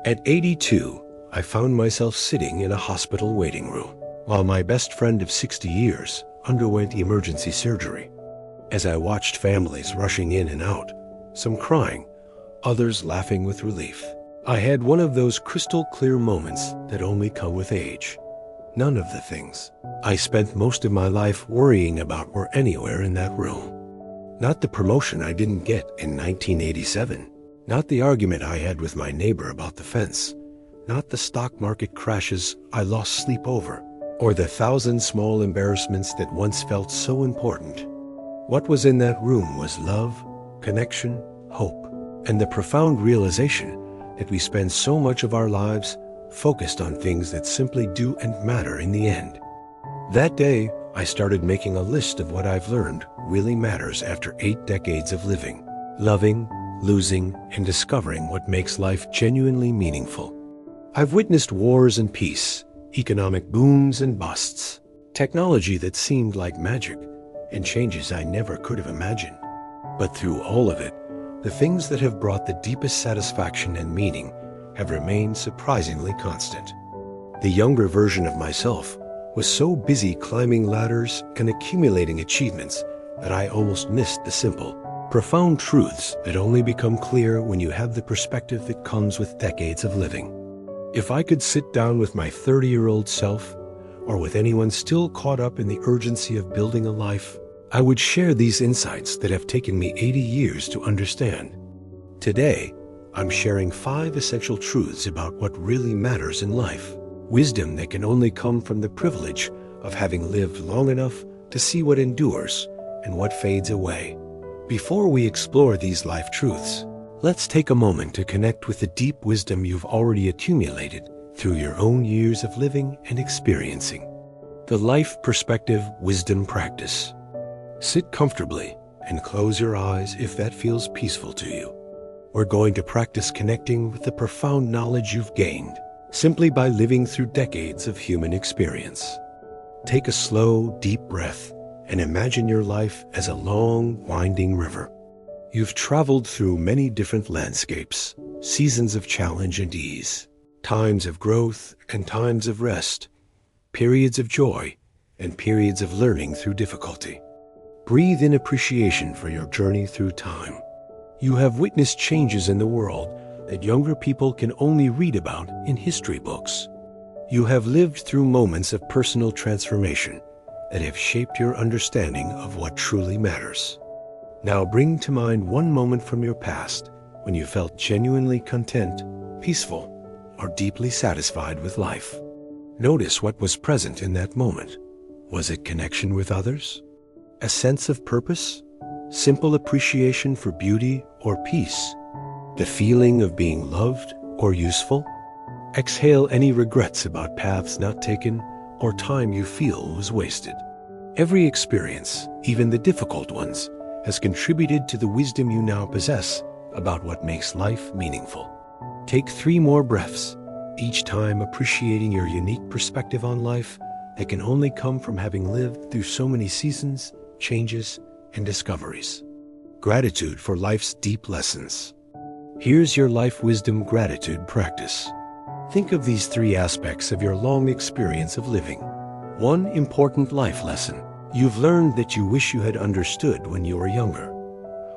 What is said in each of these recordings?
At 82, I found myself sitting in a hospital waiting room, while my best friend of 60 years underwent emergency surgery. As I watched families rushing in and out, some crying, others laughing with relief, I had one of those crystal clear moments that only come with age. None of the things I spent most of my life worrying about were anywhere in that room. Not the promotion I didn't get in 1987, not the argument I had with my neighbor about the fence, not the stock market crashes I lost sleep over, or the thousand small embarrassments that once felt so important. What was in that room was love, connection, hope, and the profound realization that we spend so much of our lives focused on things that simply do and matter in the end. That day, I started making a list of what I've learned really matters after 8 decades of living, loving, losing, and discovering what makes life genuinely meaningful. I've witnessed wars and peace, economic booms and busts, technology that seemed like magic, and changes I never could have imagined. But through all of it, the things that have brought the deepest satisfaction and meaning have remained surprisingly constant. The younger version of myself was so busy climbing ladders and accumulating achievements that I almost missed the simple, profound truths that only become clear when you have the perspective that comes with decades of living. If I could sit down with my 30-year-old self, or with anyone still caught up in the urgency of building a life, I would share these insights that have taken me 80 years to understand. Today, I'm sharing 5 essential truths about what really matters in life. Wisdom that can only come from the privilege of having lived long enough to see what endures and what fades away. Before we explore these life truths, let's take a moment to connect with the deep wisdom you've already accumulated through your own years of living and experiencing. The Life Perspective Wisdom Practice. Sit comfortably and close your eyes if that feels peaceful to you. We're going to practice connecting with the profound knowledge you've gained simply by living through decades of human experience. Take a slow, deep breath and imagine your life as a long, winding river. You've traveled through many different landscapes, seasons of challenge and ease, times of growth and times of rest, periods of joy and periods of learning through difficulty. Breathe in appreciation for your journey through time. You have witnessed changes in the world that younger people can only read about in history books. You have lived through moments of personal transformation that have shaped your understanding of what truly matters. Now bring to mind one moment from your past when you felt genuinely content, peaceful, or deeply satisfied with life. Notice what was present in that moment. Was it connection with others? A sense of purpose? Simple appreciation for beauty or peace? The feeling of being loved or useful? Exhale any regrets about paths not taken or time you feel was wasted. Every experience, even the difficult ones, has contributed to the wisdom you now possess about what makes life meaningful. Take 3 more breaths, each time appreciating your unique perspective on life that can only come from having lived through so many seasons, changes, and discoveries. Gratitude for life's deep lessons. Here's your life wisdom gratitude practice. Think of these 3 aspects of your long experience of living. 1 important life lesson you've learned that you wish you had understood when you were younger.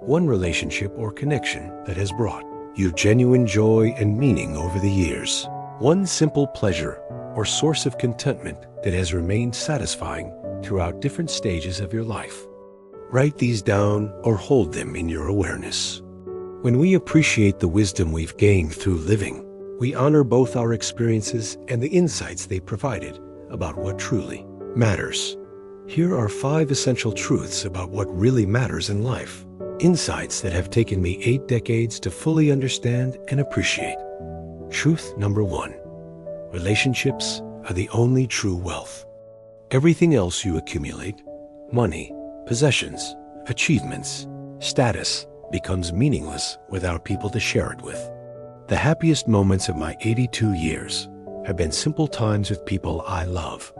1 relationship or connection that has brought you genuine joy and meaning over the years. 1 simple pleasure or source of contentment that has remained satisfying throughout different stages of your life. Write these down or hold them in your awareness. When we appreciate the wisdom we've gained through living, we honor both our experiences and the insights they provided about what truly matters. Here are 5 essential truths about what really matters in life. Insights that have taken me 8 decades to fully understand and appreciate. Truth number 1. Relationships are the only true wealth. Everything else you accumulate, money, possessions, achievements, status, becomes meaningless without people to share it with. The happiest moments of my 82 years have been simple times with people I love.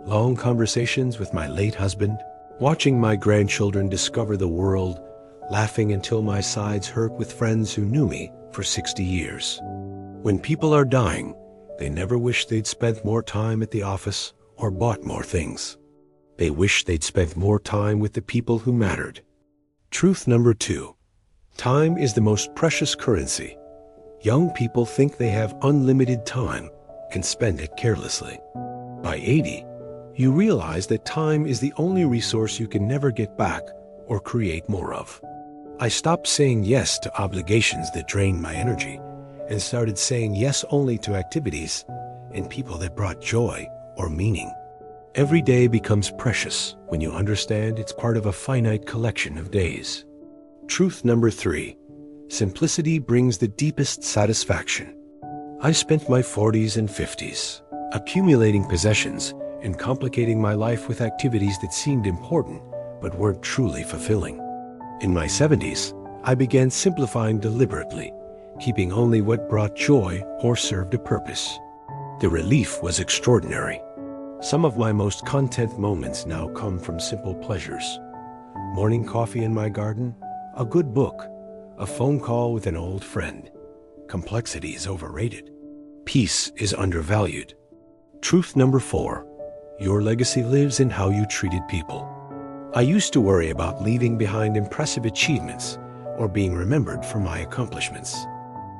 Long conversations with my late husband, watching my grandchildren discover the world, laughing until my sides hurt with friends who knew me for 60 years. When people are dying, they never wish they'd spent more time at the office or bought more things. They wish they'd spent more time with the people who mattered. Truth number 2. Time is the most precious currency. Young people think they have unlimited time and spend it carelessly. By 80, you realize that time is the only resource you can never get back or create more of. I stopped saying yes to obligations that drained my energy and started saying yes only to activities and people that brought joy or meaning. Every day becomes precious when you understand it's part of a finite collection of days. Truth number 3. Simplicity brings the deepest satisfaction. I spent my 40s and 50s accumulating possessions and complicating my life with activities that seemed important but weren't truly fulfilling. In my 70s, I began simplifying deliberately, keeping only what brought joy or served a purpose. The relief was extraordinary. Some of my most content moments now come from simple pleasures. Morning coffee in my garden, a good book, a phone call with an old friend. Complexity is overrated. Peace is undervalued. Truth number 4. Your legacy lives in how you treated people. I used to worry about leaving behind impressive achievements or being remembered for my accomplishments.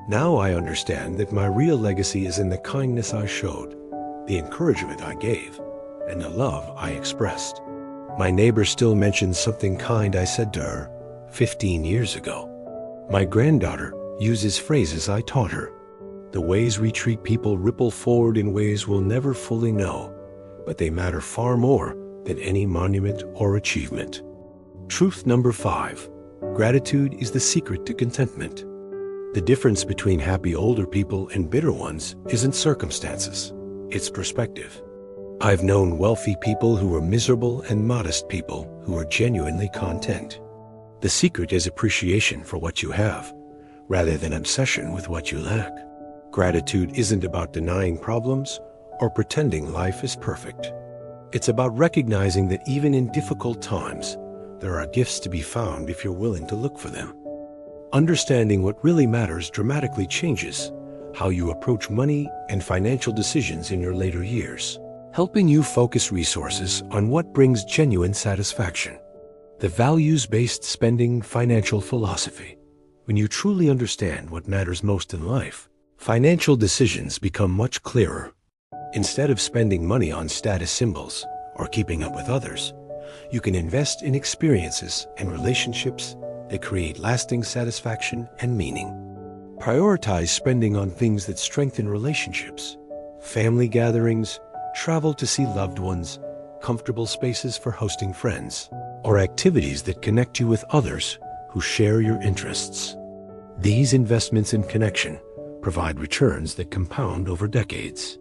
Now I understand that my real legacy is in the kindness I showed, the encouragement I gave, and the love I expressed. My neighbor still mentions something kind I said to her 15 years ago. My granddaughter uses phrases I taught her. The ways we treat people ripple forward in ways we'll never fully know, but they matter far more than any monument or achievement. Truth number 5. Gratitude is the secret to contentment. The difference between happy older people and bitter ones isn't circumstances, it's perspective. I've known wealthy people who were miserable and modest people who were genuinely content. The secret is appreciation for what you have, rather than obsession with what you lack. Gratitude isn't about denying problems or pretending life is perfect. It's about recognizing that even in difficult times, there are gifts to be found if you're willing to look for them. Understanding what really matters dramatically changes how you approach money and financial decisions in your later years, helping you focus resources on what brings genuine satisfaction. The values-based spending financial philosophy. When you truly understand what matters most in life, financial decisions become much clearer. Instead of spending money on status symbols or keeping up with others, you can invest in experiences and relationships that create lasting satisfaction and meaning. Prioritize spending on things that strengthen relationships, family gatherings, travel to see loved ones, comfortable spaces for hosting friends, or activities that connect you with others who share your interests. These investments in connection provide returns that compound over decades.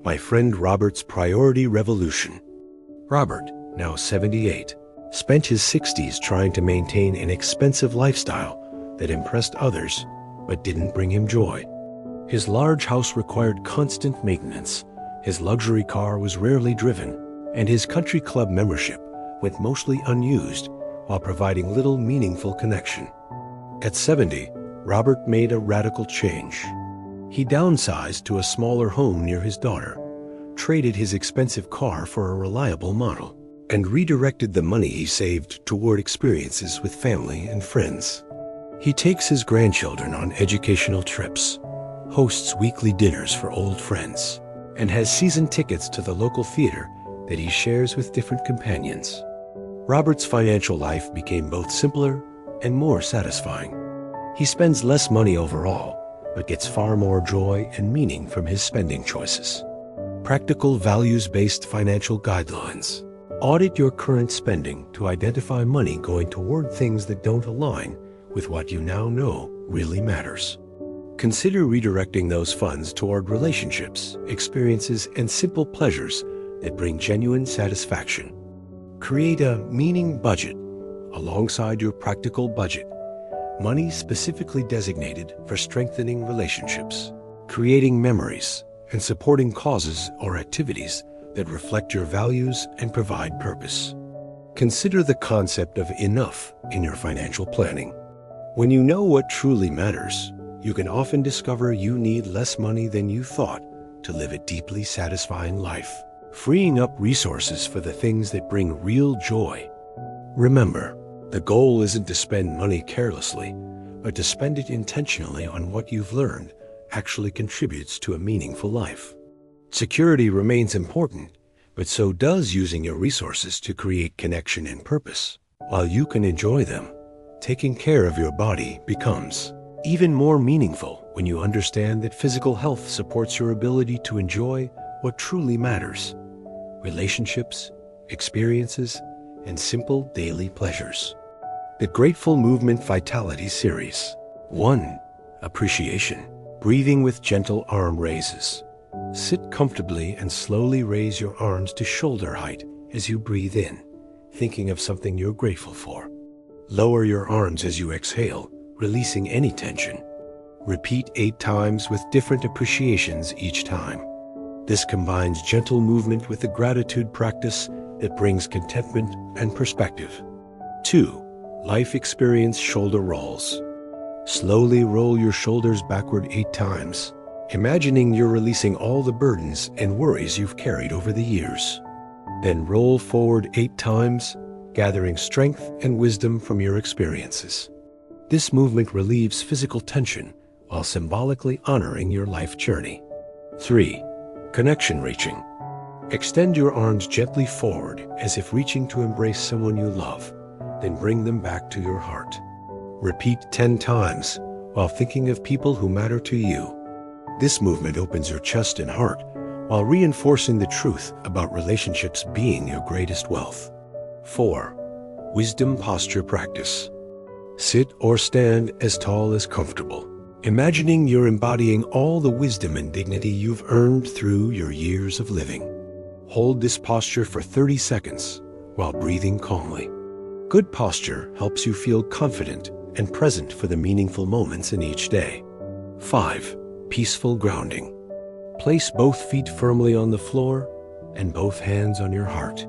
My friend Robert's priority revolution. Robert, now 78, spent his 60s trying to maintain an expensive lifestyle that impressed others but didn't bring him joy. His large house required constant maintenance, his luxury car was rarely driven, and his country club membership went mostly unused while providing little meaningful connection. At 70, Robert made a radical change. He downsized to a smaller home near his daughter, traded his expensive car for a reliable model, and redirected the money he saved toward experiences with family and friends. He takes his grandchildren on educational trips, hosts weekly dinners for old friends, and has season tickets to the local theater that he shares with different companions. Robert's financial life became both simpler and more satisfying. He spends less money overall, but gets far more joy and meaning from his spending choices. Practical values-based financial guidelines. Audit your current spending to identify money going toward things that don't align with what you now know really matters. Consider redirecting those funds toward relationships, experiences, and simple pleasures that bring genuine satisfaction. Create a meaning budget alongside your practical budget. Money specifically designated for strengthening relationships, creating memories, and supporting causes or activities that reflect your values and provide purpose. Consider the concept of enough in your financial planning. When you know what truly matters, you can often discover you need less money than you thought to live a deeply satisfying life, freeing up resources for the things that bring real joy. Remember, the goal isn't to spend money carelessly, but to spend it intentionally on what you've learned actually contributes to a meaningful life. Security remains important, but so does using your resources to create connection and purpose. While you can enjoy them, taking care of your body becomes even more meaningful when you understand that physical health supports your ability to enjoy what truly matters: relationships, experiences, and simple daily pleasures. The Grateful Movement Vitality Series. 1. Appreciation. Breathing with gentle arm raises. Sit comfortably and slowly raise your arms to shoulder height as you breathe in, thinking of something you're grateful for. Lower your arms as you exhale, releasing any tension. Repeat 8 times with different appreciations each time. This combines gentle movement with the gratitude practice that brings contentment and perspective. 2. Life Experience Shoulder Rolls. Slowly roll your shoulders backward 8 times, imagining you're releasing all the burdens and worries you've carried over the years. Then roll forward 8 times, gathering strength and wisdom from your experiences. This movement relieves physical tension while symbolically honoring your life journey. 3. Connection Reaching. Extend your arms gently forward as if reaching to embrace someone you love, then bring them back to your heart. Repeat 10 times while thinking of people who matter to you. This movement opens your chest and heart while reinforcing the truth about relationships being your greatest wealth. 4. Wisdom Posture Practice. Sit or stand as tall as comfortable, imagining you're embodying all the wisdom and dignity you've earned through your years of living. Hold this posture for 30 seconds while breathing calmly. Good posture helps you feel confident and present for the meaningful moments in each day. 5. Peaceful Grounding. Place both feet firmly on the floor and both hands on your heart.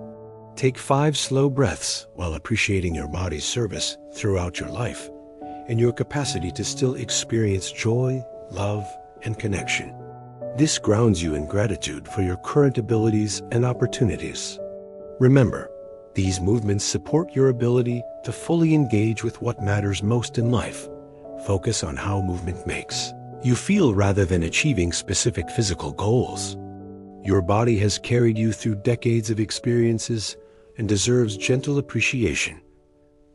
Take 5 slow breaths while appreciating your body's service throughout your life and your capacity to still experience joy, love, and connection. This grounds you in gratitude for your current abilities and opportunities. Remember, these movements support your ability to fully engage with what matters most in life. Focus on how movement makes you feel rather than achieving specific physical goals. Your body has carried you through decades of experiences and deserves gentle appreciation.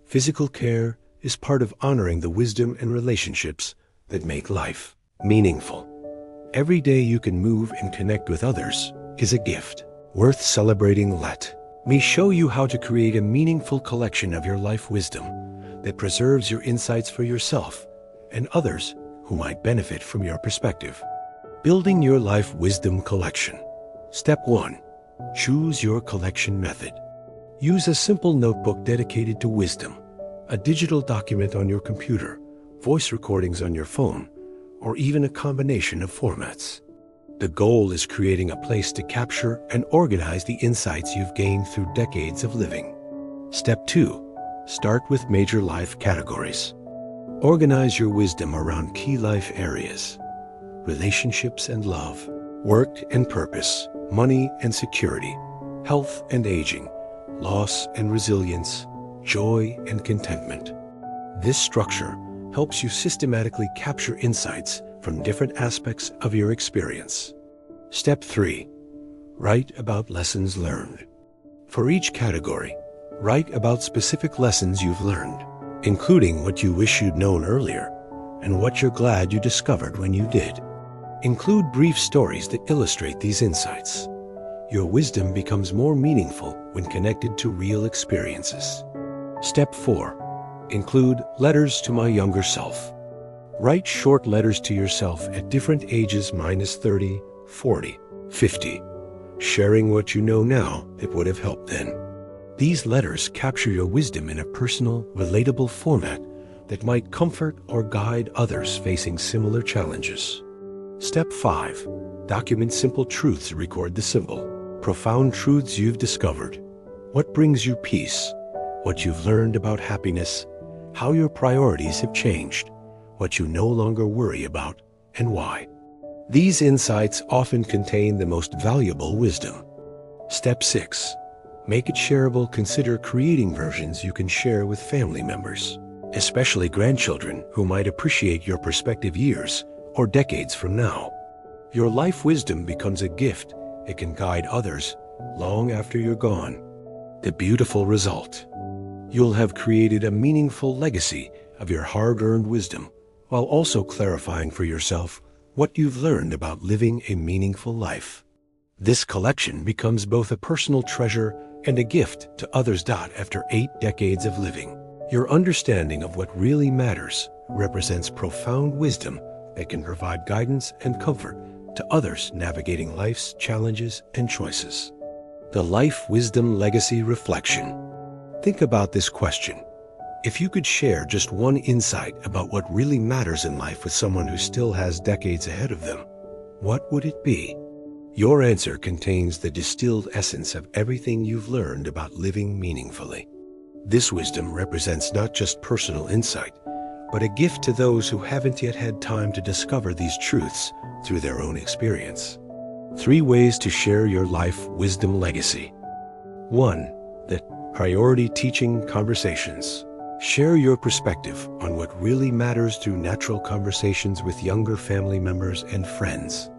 Physical care is part of honoring the wisdom and relationships that make life meaningful. Every day you can move and connect with others is a gift worth celebrating. Let me show you how to create a meaningful collection of your life wisdom that preserves your insights for yourself and others who might benefit from your perspective. Building your life wisdom collection. Step 1. Choose your collection method. Use a simple notebook dedicated to wisdom, a digital document on your computer, voice recordings on your phone, or even a combination of formats. The goal is creating a place to capture and organize the insights you've gained through decades of living. Step 2. Start with major life categories. Organize your wisdom around key life areas: relationships and love, work and purpose, money and security, health and aging, loss and resilience, joy and contentment. This structure helps you systematically capture insights from different aspects of your experience. Step 3. Write about lessons learned. For each category, write about specific lessons you've learned, including what you wish you'd known earlier and what you're glad you discovered when you did. Include brief stories that illustrate these insights. Your wisdom becomes more meaningful when connected to real experiences. Step 4. Include letters to my younger self. Write short letters to yourself at different ages -30, 40, 50, sharing what you know now that would have helped then. These letters capture your wisdom in a personal, relatable format that might comfort or guide others facing similar challenges. Step 5. Document simple truths. Record the simple, profound truths you've discovered. What brings you peace? What you've learned about happiness? How your priorities have changed? what you no longer worry about, and why. These insights often contain the most valuable wisdom. Step 6. Make it shareable. Consider creating versions you can share with family members, especially grandchildren who might appreciate your perspective years or decades from now. Your life wisdom becomes a gift. It can guide others long after you're gone. The beautiful result: you'll have created a meaningful legacy of your hard-earned wisdom, while also clarifying for yourself what you've learned about living a meaningful life. This collection becomes both a personal treasure and a gift to others. After 8 decades of living, your understanding of what really matters represents profound wisdom that can provide guidance and comfort to others navigating life's challenges and choices. The Life Wisdom Legacy Reflection. Think about this question. If you could share just one insight about what really matters in life with someone who still has decades ahead of them, what would it be? Your answer contains the distilled essence of everything you've learned about living meaningfully. This wisdom represents not just personal insight, but a gift to those who haven't yet had time to discover these truths through their own experience. 3 ways to share your life wisdom legacy. 1. The priority teaching conversations. Share your perspective on what really matters through natural conversations with younger family members and friends.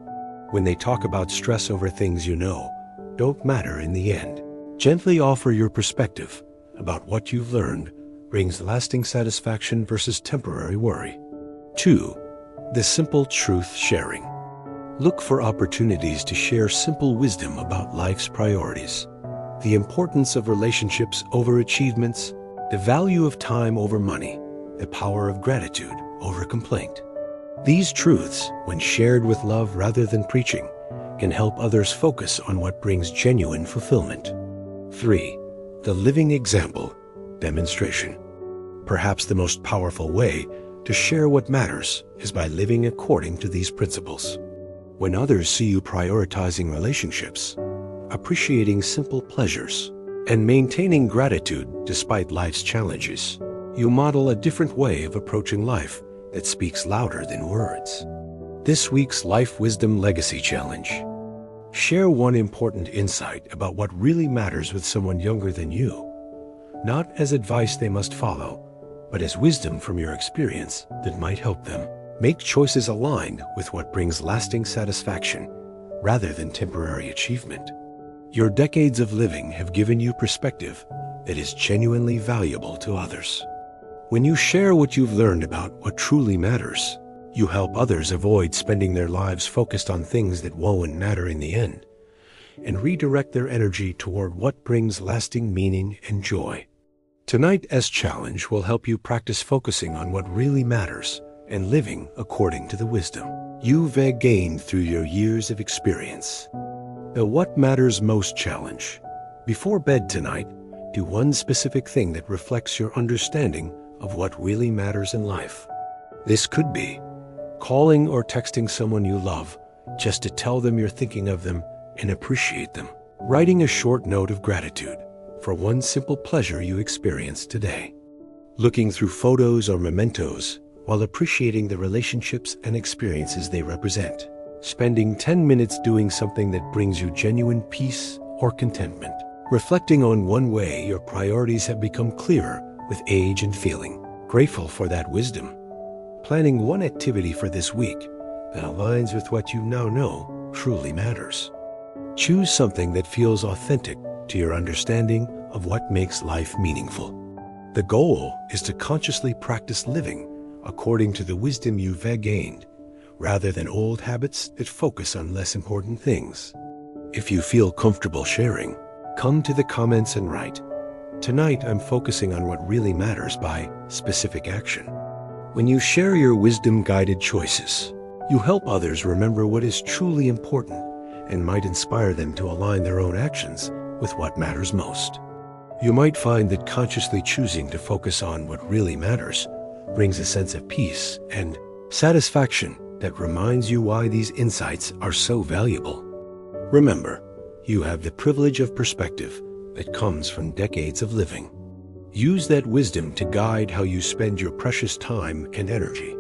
When they talk about stress over things you know don't matter in the end, gently offer your perspective about what you've learned brings lasting satisfaction versus temporary worry. 2. The simple truth sharing. Look for opportunities to share simple wisdom about life's priorities, the importance of relationships over achievements, the value of time over money, the power of gratitude over complaint. These truths, when shared with love rather than preaching, can help others focus on what brings genuine fulfillment. 3. The living example demonstration. Perhaps the most powerful way to share what matters is by living according to these principles. When others see you prioritizing relationships, appreciating simple pleasures, and maintaining gratitude despite life's challenges, you model a different way of approaching life that speaks louder than words. This week's Life Wisdom Legacy Challenge. Share one important insight about what really matters with someone younger than you, not as advice they must follow, but as wisdom from your experience that might help them. Make choices aligned with what brings lasting satisfaction rather than temporary achievement. Your decades of living have given you perspective that is genuinely valuable to others. When you share what you've learned about what truly matters, you help others avoid spending their lives focused on things that won't matter in the end, and redirect their energy toward what brings lasting meaning and joy. Tonight's challenge will help you practice focusing on what really matters and living according to the wisdom you've gained through your years of experience. The What Matters Most Challenge. Before bed tonight, do one specific thing that reflects your understanding of what really matters in life. This could be calling or texting someone you love just to tell them you're thinking of them and appreciate them. Writing a short note of gratitude for one simple pleasure you experienced today. Looking through photos or mementos while appreciating the relationships and experiences they represent. Spending 10 minutes doing something that brings you genuine peace or contentment. Reflecting on one way your priorities have become clearer with age and feeling grateful for that wisdom. Planning one activity for this week that aligns with what you now know truly matters. Choose something that feels authentic to your understanding of what makes life meaningful. The goal is to consciously practice living according to the wisdom you've gained, rather than old habits that focus on less important things. If you feel comfortable sharing, come to the comments and write, "Tonight I'm focusing on what really matters by specific action." When you share your wisdom-guided choices, you help others remember what is truly important and might inspire them to align their own actions with what matters most. You might find that consciously choosing to focus on what really matters brings a sense of peace and satisfaction that reminds you why these insights are so valuable. Remember, you have the privilege of perspective that comes from decades of living. Use that wisdom to guide how you spend your precious time and energy.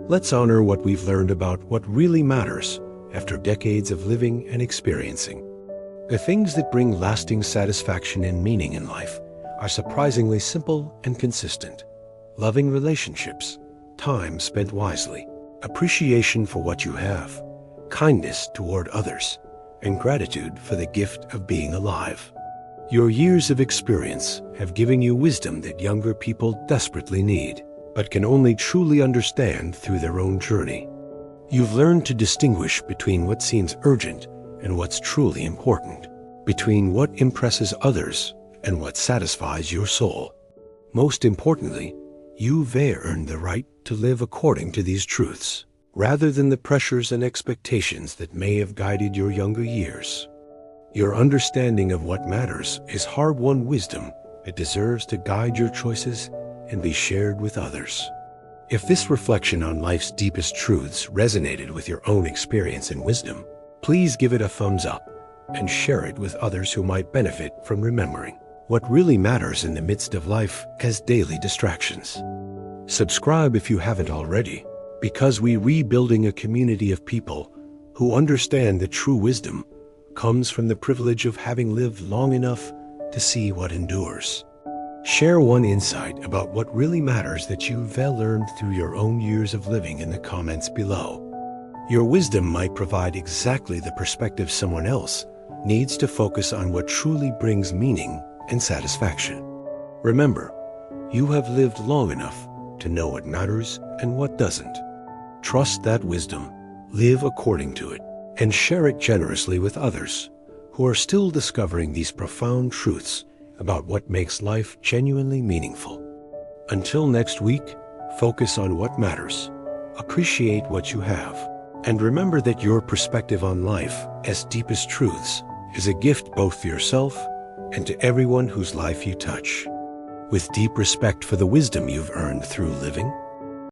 Let's honor what we've learned about what really matters after decades of living and experiencing. The things that bring lasting satisfaction and meaning in life are surprisingly simple and consistent. Loving relationships, time spent wisely, appreciation for what you have, kindness toward others, and gratitude for the gift of being alive. Your years of experience have given you wisdom that younger people desperately need, but can only truly understand through their own journey. You've learned to distinguish between what seems urgent and what's truly important, between what impresses others and what satisfies your soul. Most importantly, you've earned the right to live according to these truths, rather than the pressures and expectations that may have guided your younger years. Your understanding of what matters is hard-won wisdom that deserves to guide your choices and be shared with others. If this reflection on life's deepest truths resonated with your own experience and wisdom, please give it a thumbs up and share it with others who might benefit from remembering what really matters in the midst of life as daily distractions. Subscribe if you haven't already, because we're rebuilding a community of people who understand that true wisdom comes from the privilege of having lived long enough to see what endures. Share one insight about what really matters that you've learned through your own years of living in the comments below. Your wisdom might provide exactly the perspective someone else needs to focus on what truly brings meaning and satisfaction. Remember, you have lived long enough to know what matters and what doesn't. Trust that wisdom, live according to it, and share it generously with others who are still discovering these profound truths about what makes life genuinely meaningful. Until next week, focus on what matters, appreciate what you have, and remember that your perspective on life as deepest truths is a gift both to yourself and to everyone whose life you touch. With deep respect for the wisdom you've earned through living,